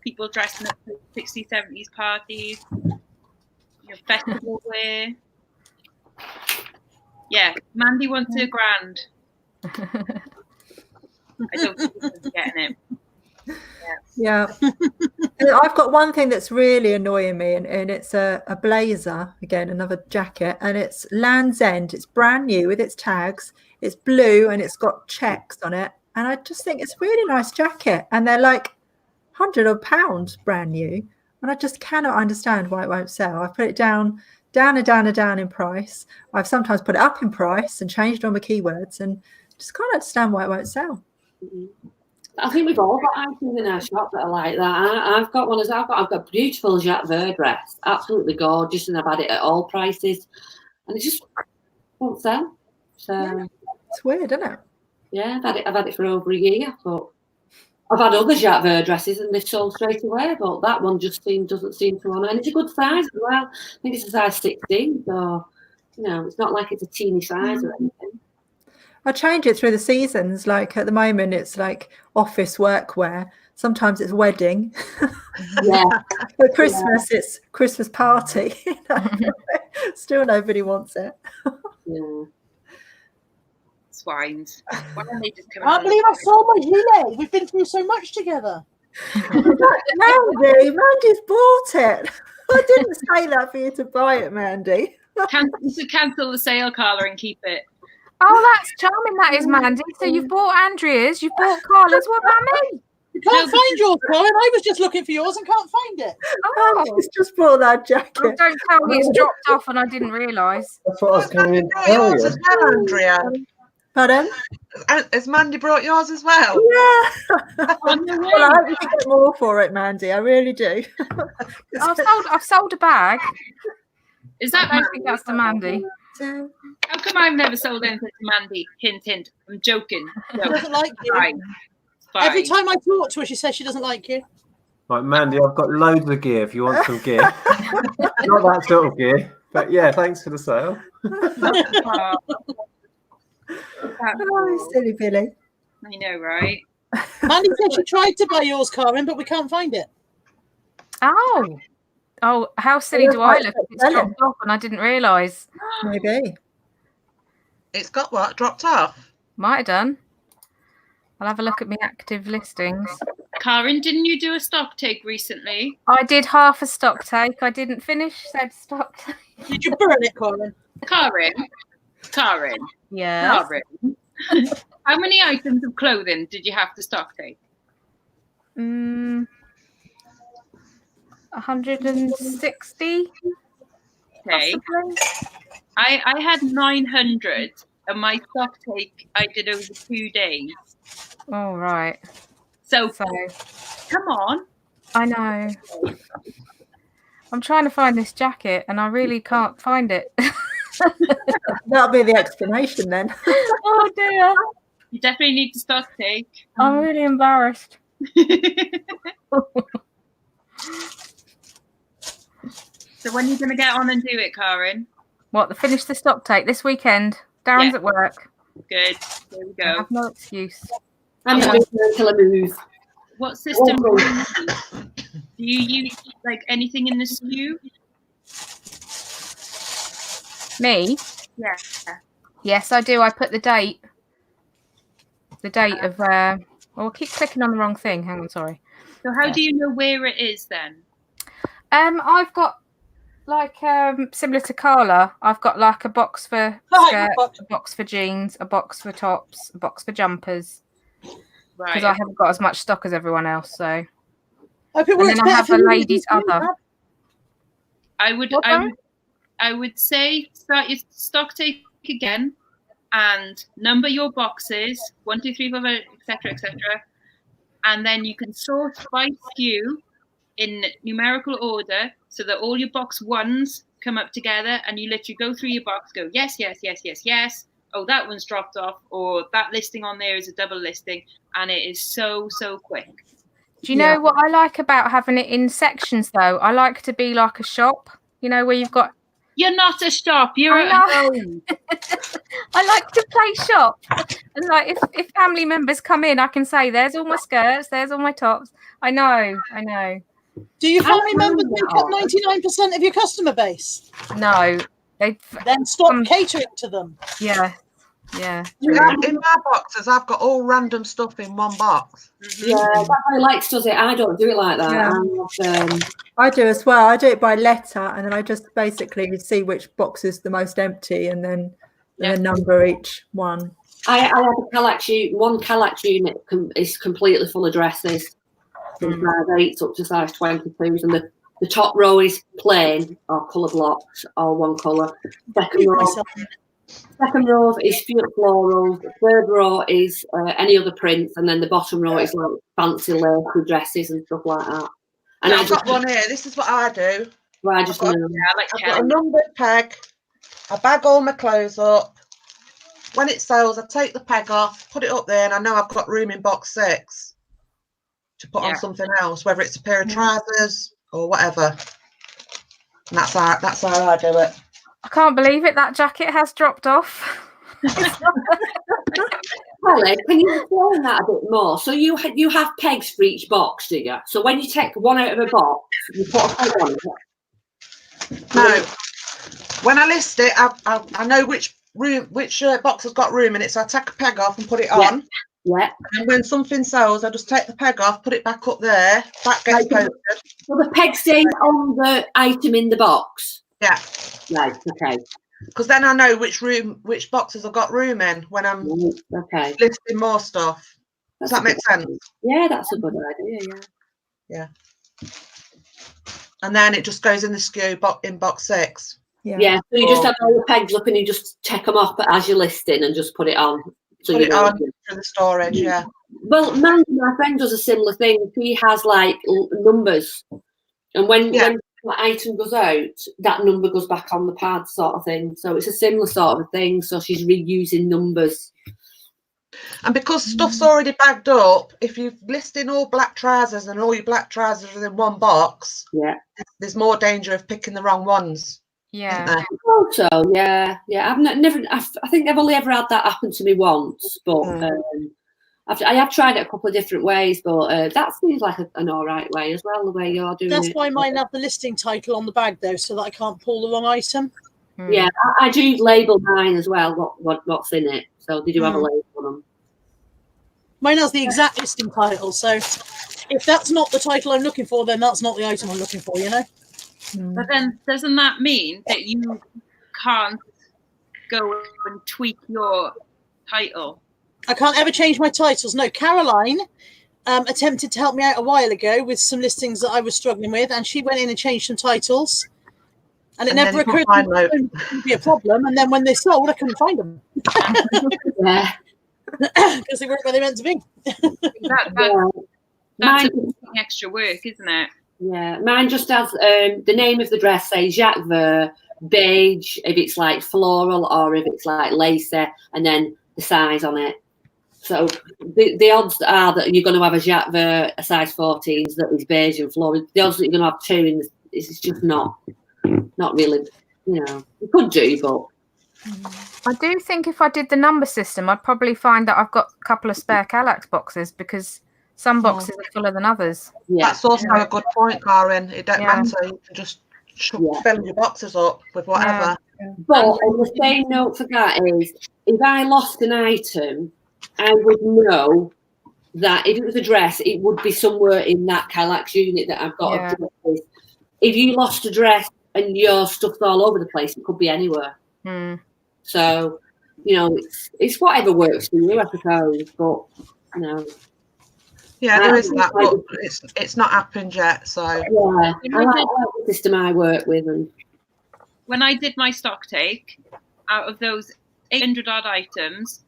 people dressing up for 60s, 70s parties, festival wear. Yeah, Mandy wants a grand. I don't think he's getting it. Yeah. I've got one thing that's really annoying me, and it's a blazer, again, another jacket, and it's Land's End. It's brand new with its tags. It's blue and it's got checks on it. And I just think it's a really nice jacket. And they're like £100 odd brand new. And I just cannot understand why it won't sell. I've put it down in price. I've sometimes put it up in price and changed all my keywords and just can't understand why it won't sell. I think we've all got items in our shop that are like that. I've got one as I've got a beautiful Jacques Vert dress, absolutely gorgeous, and I've had it at all prices, and it just won't sell. So yeah, it's weird, isn't it? Yeah, I've had it for over a year, but I've had other Jacques Vert dresses and they've sold straight away, but that one just doesn't seem to honour. And it's a good size as well. I think it's a size 16, so it's not like it's a teeny size or anything. I change it through the seasons. Like at the moment, it's like office workwear. Sometimes it's wedding. Yeah. For Christmas, it's Christmas party. Still nobody wants it. Yeah. Swines. Why don't they just come I can't believe I sold my gilet. We've been through so much together. Mandy's bought it. I didn't say that for you to buy it, Mandy. You should cancel the sale, Carla, and keep it. Oh, that's charming. That is, Mandy. So you've bought Andrea's, you've bought Carla's. What about me? You can't find yours, Colin. I was just looking for yours and can't find it. Mandy's just bought that jacket. Oh, don't tell me it's dropped off and I didn't realise. That's what I was coming in to Brought tell yours you. as well, Andrea. Pardon? Has Mandy brought yours as well? Yeah. On the way. Well, I hope you get more for it, Mandy. I really do. I've sold a bag. Is I that don't Mandy? think that's the Mandy. How come I've never sold anything to Mandy? Hint, hint. I'm joking. She No, doesn't like you. fine. It's fine. Every time I talk to her, she says she doesn't like you. Right, Mandy, I've got loads of gear if you want some gear. Not that sort of gear, but yeah, thanks for the sale. Oh, silly Billy. I know, right? Mandy said she tried to buy yours, Carmen, but we can't find it. Oh, how silly do I look? It's dropped off and I didn't realise. Maybe. It's got what? Dropped off? Might have done. I'll have a look at my active listings. Karen, didn't you do a stock take recently? I did half a stock take. I didn't finish said stock take. Did you burn it, Carmen? Karen. Yeah. Karen. How many items of clothing did you have to stock take? 160. Okay. Possibly. I had 900 and my stock take I did over 2 days. All right. So So come on. I know. I'm trying to find this jacket and I really can't find it. That'll be the explanation then. Oh dear. You definitely need to stock take. I'm really embarrassed. So when are you going to get on and do it, Karen? What, finish the stock take this weekend? Darren's Yeah. at work. Good. There we I go. have no excuse. I'm not doing it until I move. What system Oh, do you use? Do you use like anything in the SKU? Me? Yeah. Yes, I do. I put the date. The date of I keep clicking on the wrong thing. Hang on, sorry. So how do you know where it is then? I've got like similar to Carla, I've got like a box for skirts, a box for jeans, a box for tops, a box for jumpers. Right. Because I haven't got as much stock as everyone else, so. I hope it And works then I have better a for you. ladies' other. I would say start your stock take again and number your boxes 1, 2, 3, 4, 5, etc., etc., and then you can sort by SKU in numerical order so that all your box ones come up together, and you literally go through your box, go yes, yes, yes, yes, yes. Oh, that one's dropped off, or that listing on there is a double listing, and it is so quick. Do you know what I like about having it in sections though? I like to be like a shop, you know, where you've got. You're not a shop. You're I a know. I like to play shop, and like if family members come in, I can say, "There's all my skirts, there's all my tops." I know. Do your family members make up 99% of your customer base? No, they. Then stop catering to them. Yeah. In my boxes, I've got all random stuff in one box. Yeah, that's how Lex does it. I don't do it like that. Yeah. I do as well. I do it by letter, and then I just basically see which box is the most empty, and then number each one. I have a Kallax unit. One Kallax unit is completely full of dresses, from size 8s up to size 22s, and the top row is plain or colour blocks, all one colour. Second row is floral. Third row is any other prints, and then the bottom row is like fancy lacy dresses and stuff like that. And I've got one here. This is what I do. Well, I've got a numbered peg. I bag all my clothes up. When it sells, I take the peg off, put it up there, and I know I've got room in box 6 to put on something else, whether it's a pair of trousers or whatever. And that's how I do it. I can't believe it. That jacket has dropped off. Kelly, can you explain that a bit more? So you have pegs for each box, do you? So when you take one out of a box, you put a peg on it? No. When I list it, I know which box has got room in it, so I take a peg off and put it on. Yeah. And when something sells, I just take the peg off, put it back up there. That gets posted. So the peg stays on the item in the box? Yeah. Right, okay. Because then I know which boxes I've got room in when I'm listing more stuff. Does that make sense? Yeah, that's a good idea, yeah. And then it just goes in the SKU in box 6. Yeah, so you just have all the pegs up and you just take them off as you're listing and just put it on. So put it on for the storage, yeah. Well, my friend does a similar thing. He has like numbers, and when the item goes out, that number goes back on the pad, sort of thing. So it's a similar sort of thing. So she's reusing numbers. And because stuff's already bagged up, if you're listing all black trousers and all your black trousers are in one box, there's more danger of picking the wrong ones. Yeah. Also, yeah. I think I've only ever had that happen to me once, but I have tried it a couple of different ways, but that seems like an all right way as well, the way you're doing it. That's why mine have the listing title on the bag, though, so that I can't pull the wrong item. Yeah, I do label mine as well, what's in it. So they do have a label on them. Mine has the exact listing title, so if that's not the title I'm looking for, then that's not the item I'm looking for, you know? But then doesn't that mean that you can't go and tweak your title? I can't ever change my titles. No, Caroline attempted to help me out a while ago with some listings that I was struggling with, and she went in and changed some titles. And it never occurred to me it would be a problem. And then when they sold, I couldn't find them. Yeah. Because they weren't where they meant to be. That's extra work, isn't it? Yeah, mine just has the name of the dress, say Jacques Ver, beige, if it's like floral or if it's like lacy, and then the size on it. So the odds are that you're going to have a Jacques Ver, a size 14s that is beige and floral. The odds that you're going to have two is just not really, you could do, but. I do think if I did the number system, I'd probably find that I've got a couple of spare Kallax boxes because some boxes are fuller than others. Yeah. That's also a good point, Karen. It don't matter. You can just fill your boxes up with whatever. But on the same note for that is, if I lost an item, I would know that if it was a dress, it would be somewhere in that Kallax unit that I've got. Yeah. If you lost a dress and your stuff's all over the place, it could be anywhere. So, it's whatever works for you, I suppose. But, Yeah, there is that, but it's not happened yet. So yeah, I like the system I work with. And when I did my stock take, out of those 800 odd items,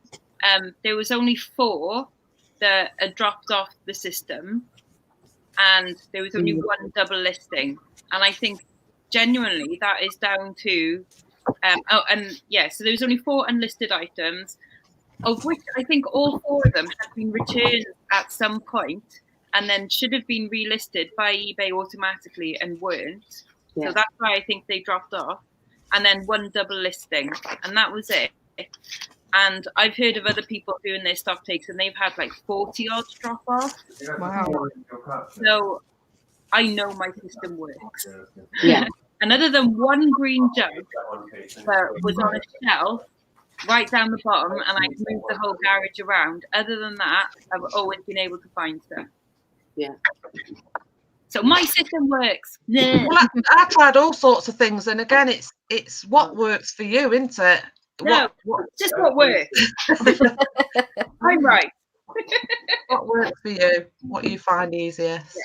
there was only 4 that had dropped off the system, and there was only 1 double listing. And I think genuinely that is down to so there was only 4 unlisted items, of which I think all 4 of them had been returned at some point and then should have been relisted by eBay automatically and weren't. So that's why I think they dropped off. And then 1 double listing, and that was it. And I've heard of other people doing their stock takes and they've had like 40 odds drop off. Wow. So I know my system works. Yeah. And other than 1 green jug that was on a shelf right down the bottom, and I moved the whole garage around, other than that, I've always been able to find stuff. Yeah. So my system works. Well, I tried all sorts of things, and again, it's what works for you, isn't it? No, just what works. I'm right. What works for you? What you find easiest?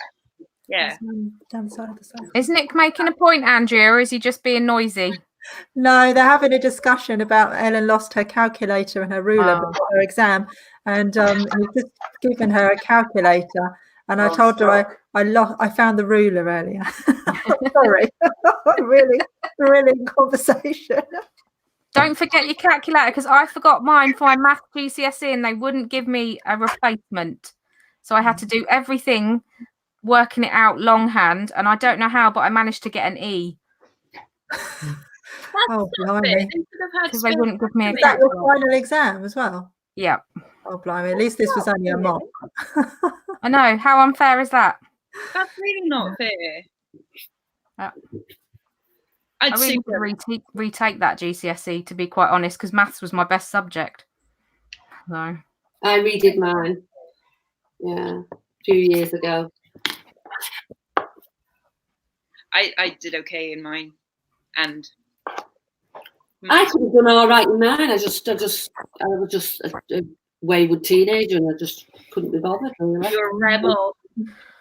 Yeah. Down the side of the sofa. Is Nick making a point, Andrea, or is he just being noisy? No, they're having a discussion about Ellen lost her calculator and her ruler before her exam, and he's just given her a calculator. And I told her I found the ruler earlier. Sorry, really thrilling conversation. Don't forget your calculator, because I forgot mine for my math GCSE and they wouldn't give me a replacement. So I had to do everything working it out longhand, and I don't know how, but I managed to get an E. Oh, blimey. Because they wouldn't give me a Is that your calculator. final exam as well? Yeah. Oh, blimey. At least this was only a mock. I know. How unfair is that? That's really not fair. I really would retake that GCSE, to be quite honest, because maths was my best subject. So I redid mine. Yeah, a few years ago. I did okay in mine, and I could have done all right in mine. I was just a wayward teenager, and I just couldn't be bothered. Really. You're a rebel.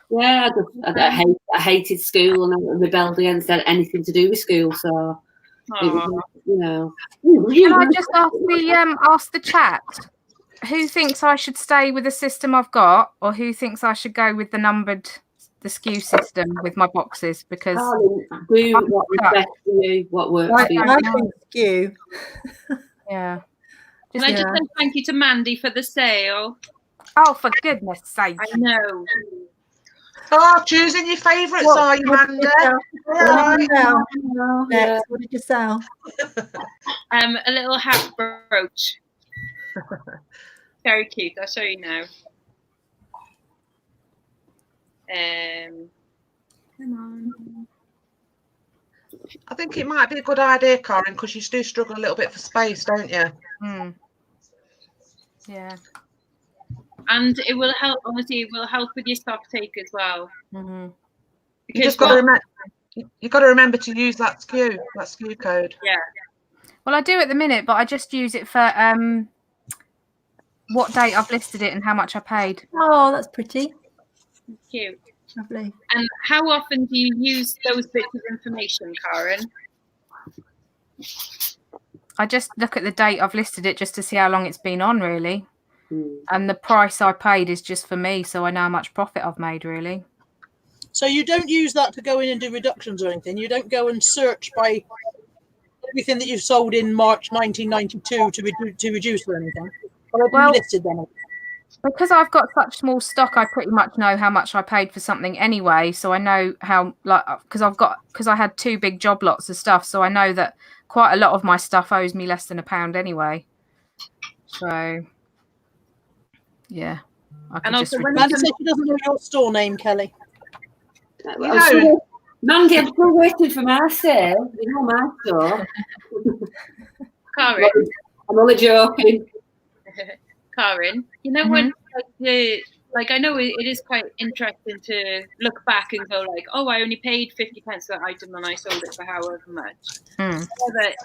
Yeah, I hated school, and I rebelled against anything to do with school. So, it was, Can I just ask the chat? Who thinks I should stay with the system I've got, or who thinks I should go with the SKU system with my boxes? Because do what is best for you, what works for you. I think SKU. Yeah. Can I just say thank you to Mandy for the sale? Oh, for goodness sake! I know. Oh, choosing your favourites, are you, Mandy? Next, what did you sell? A little hat brooch. Very cute. I'll show you now. Come on. I think it might be a good idea, Karen, because you do struggle a little bit for space, don't you? Yeah. And it will help. Honestly, it will help with your stock take as well. Mm-hmm. You just got to remember. You've got to remember to use that SKU code. Yeah. Well, I do at the minute, but I just use it for what date I've listed it and how much I paid. Oh, that's pretty. Cute. Lovely. And how often do you use those bits of information, Karen? I just look at the date I've listed it just to see how long it's been on, really. And the price I paid is just for me, so I know how much profit I've made, really. So you don't use that to go in and do reductions or anything. You don't go and search by everything that you sold in March 1992 to reduce or anything. Well, listed then. Because I've got such small stock, I pretty much know how much I paid for something anyway. So I know how, like, because I had 2 big job lots of stuff, so I know that quite a lot of my stuff owes me less than £1 anyway. So yeah, And also, when Mandy says she doesn't know your store name, Kelly. Mandy, I'm still waiting for my sale. You know my store. Karen, I'm only joking. Karen, you know when I know it is quite interesting to look back and go like, oh, I only paid 50 pence for that item and I sold it for however much. However,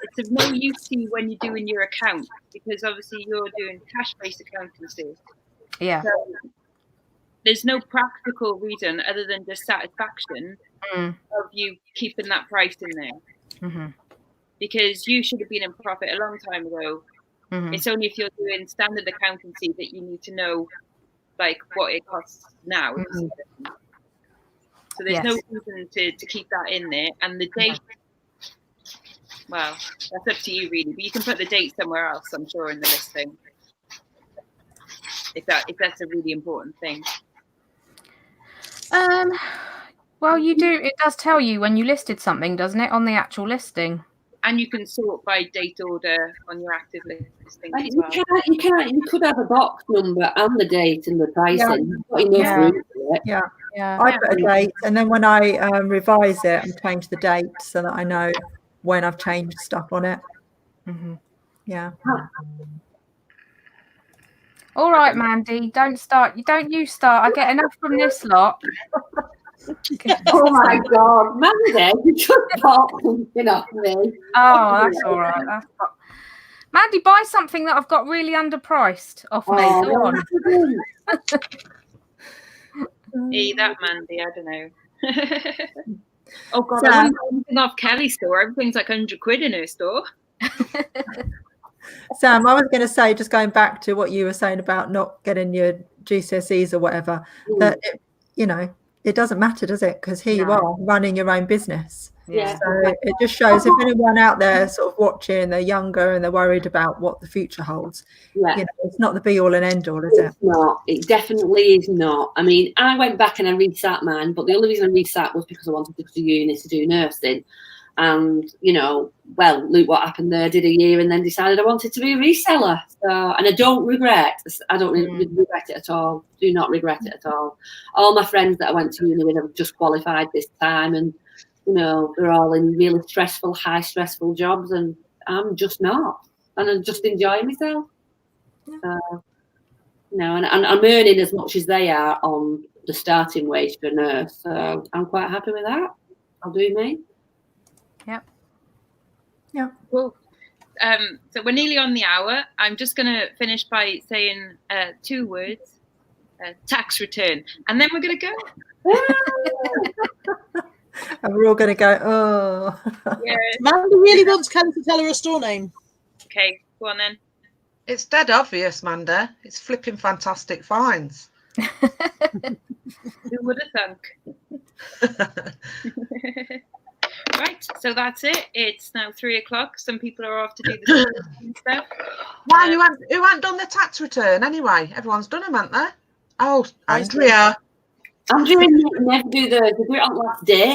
it's of no use to you when you're doing your account, because obviously you're doing cash-based accountancy. Yeah. So there's no practical reason other than just satisfaction of you keeping that price in there. Because you should have been in profit a long time ago. It's only if you're doing standard accountancy that you need to know like what it costs now. So there's no reason to keep that in there. And the date, well, that's up to you really, but you can put the date somewhere else, I'm sure, in the listing. If that's a really important thing. Well, you do. It does tell you when you listed something, doesn't it, on the actual listing? And you can sort by date order on your active listing as You well. you could have a box number and the date and the pricing. Yeah. I put a date, and then when I revise it, I change the date so that I know when I've changed stuff on it. Yeah. All right, Mandy, don't start. Don't you start. I get enough from this lot. Oh my God, Mandy, you just bought something off me. Oh, that's all right. Mandy, buy something that I've got really underpriced off me. Go on. Hey, that Mandy, I don't know. Oh God, I wouldn't buy anything off Kelly's store. Everything's like 100 quid in her store. Sam, I was going to say, just going back to what you were saying about not getting your GCSEs or whatever, that it doesn't matter, does it? Because here you are running your own business. Yeah. So it just shows if anyone out there sort of watching, they're younger and they're worried about what the future holds. Yeah. It's not the be all and end all, is it? It's not. It definitely is not. I mean, I went back and I resat mine, but the only reason I resat was because I wanted to go to uni to do nursing. And, well, look what happened there. I did a year and then decided I wanted to be a reseller. So, and I don't regret it at all. Do not regret it at all. All my friends that I went to uni with have just qualified this time, and, they're all in really stressful, high stressful jobs, and I'm just not. And I'm just enjoying myself. So, and I'm earning as much as they are on the starting wage for a nurse. So I'm quite happy with that. I'll do me. Yeah. Cool. So we're nearly on the hour. I'm just going to finish by saying 2 words: tax return, and then we're going to go. And we're all going to go. Oh. Yeah. Mandy really wants Kelly to tell her a store name. Okay, go on then. It's dead obvious, Manda. It's flipping fantastic finds. Who would have thunk? Right, so that's it. It's now 3 o'clock. Some people are off to do the stuff. Why who hadn't done the tax return anyway? Everyone's done them, haven't they? Oh, Andrea. Andrea never do it on the last day.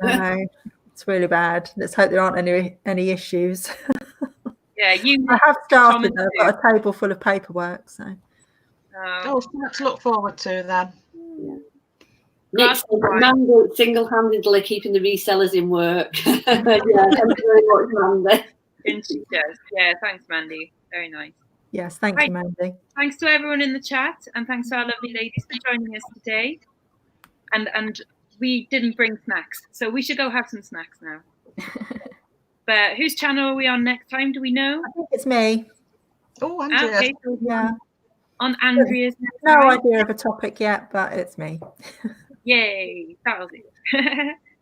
No, it's really bad. Let's hope there aren't any issues. Yeah, I have started. I've got a table full of paperwork, so. Something to look forward to then. Nick's single-handedly keeping the resellers in work. Thank you very much, Mandy. And she does. Yeah, thanks, Mandy. Very nice. Yes, thank you, Mandy. Thanks to everyone in the chat, and thanks to our lovely ladies for joining us today. And we didn't bring snacks, so we should go have some snacks now. But whose channel are we on next time? Do we know? I think it's me. Oh, Andrea. Okay, so Yeah. on Andrea's next No time. idea of a topic yet, but it's me. Yay, that'll do.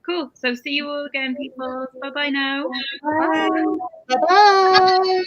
Cool. So see you all again, people. Bye-bye now. Bye. Bye-bye.